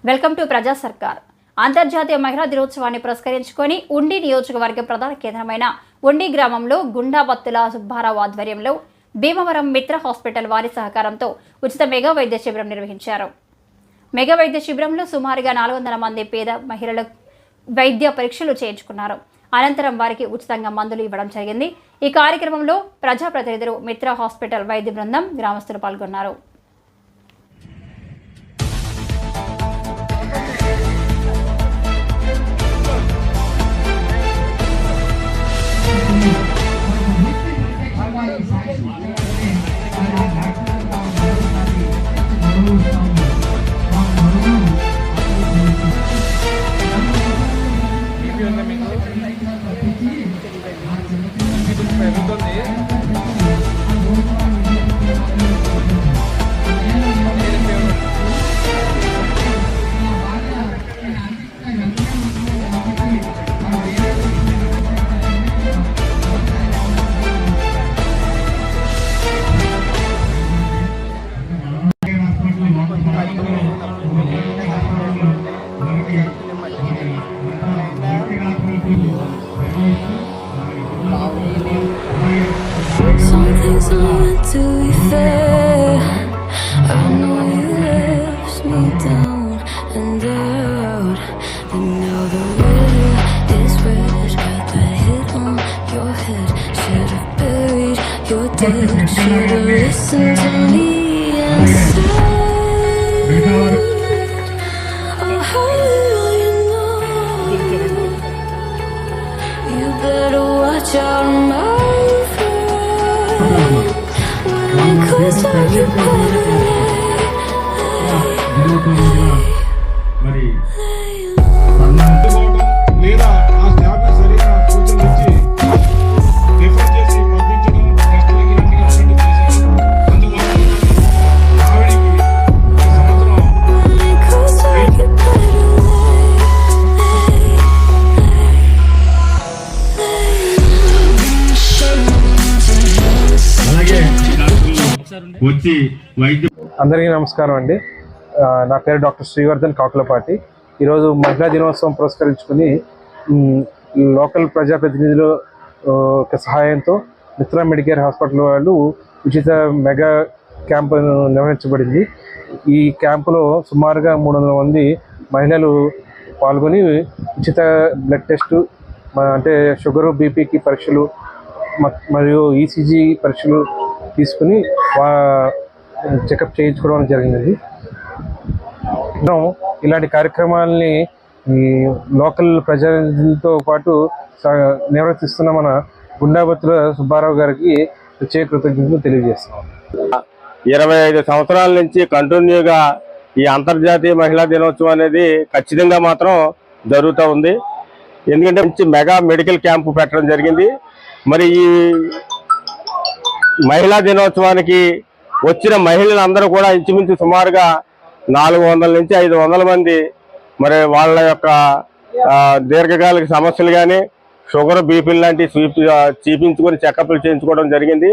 Welcome to ప్రజా సర్కార్. అంతర్జాతీయ మహిళా దినోత్సవాన్ని పురస్కరించుకొని ఉండి నియోజకవర్గ ప్రధాన కేంద్రమైన ఉండి గ్రామంలో గుండాబత్తుల సుబ్బారావు ఆధ్వర్యంలో భీమవరం మిత్ర హాస్పిటల్ వారి సహకారంతో ఉచిత మెగా వైద్య శిబిరం నిర్వహించారు. మెగా వైద్య శిబిరంలో సుమారుగా 400 మంది పేద మహిళలు వైద్య పరీక్షలు చేయించుకున్నారు. అనంతరం వారికి ఉచితంగా మందులు ఇవ్వడం జరిగింది. ఈ కార్యక్రమంలో ప్రజాప్రతినిధులు, మిత్ర హాస్పిటల్ వైద్య బృందం, గ్రామస్తులు పాల్గొన్నారు. Some things are meant to be fair. I know you left me down and out, and now the weight is red. Got that hit on your head. Should've buried your dead. Should've listened to me and said, oh, how will you know? You better watch out, my మరి లేదా ఆ staff సరిగా సూచనలు ఇచ్చి refer చేసి పంపించడం టెస్టులకి అన్ని చేశారు. అందువల్ల ఆవిడకి ఈ సంవత్సరం అలాగే వచ్చి వైద్య. అందరికీ నమస్కారం అండి. నా పేరు డాక్టర్ శ్రీవర్ధన్ కాకులపాటి. ఈరోజు మహిళా దినోత్సవం పురస్కరించుకుని లోకల్ ప్రజాప్రతినిధుల సహాయంతో మిత్ర మెడికేర్ హాస్పిటల్ వాళ్ళు ఉచిత మెగా క్యాంపు నిర్వహించబడింది. ఈ క్యాంపులో సుమారుగా 300 మంది మహిళలు పాల్గొని ఉచిత బ్లడ్ టెస్టు, అంటే షుగరు, బీపీకి పరీక్షలు మరియు ఈసీజీ పరీక్షలు తీసుకుని చెకప్ చేయించుకోవడం జరిగినది. ఇలాంటి కార్యక్రమాలని ఈ లోకల్ ప్రజలతో పాటు నిర్వర్తిస్తున్న మన గుండాబత్తుల సుబ్బారావు గారికి ప్రత్యేక కృతజ్ఞతలు తెలియజేస్తున్నాం. 25 సంవత్సరాల నుంచి కంటిన్యూగా ఈ అంతర్జాతీయ మహిళా దినోత్సవం అనేది ఖచ్చితంగా మాత్రం జరుగుతూ ఉంది. ఎందుకంటే మంచి మెగా మెడికల్ క్యాంపు పెట్టడం జరిగింది. మరి ఈ మహిళా దినోత్సవానికి వచ్చిన మహిళలందరూ కూడా ఇంచుమించు సుమారుగా 400 నుంచి 500 మంది మరి వాళ్ళ యొక్క దీర్ఘకాలిక సమస్యలు కానీ, షుగర్, బీపీలు లాంటి చూపించుకొని చెకప్లు చేయించుకోవడం జరిగింది.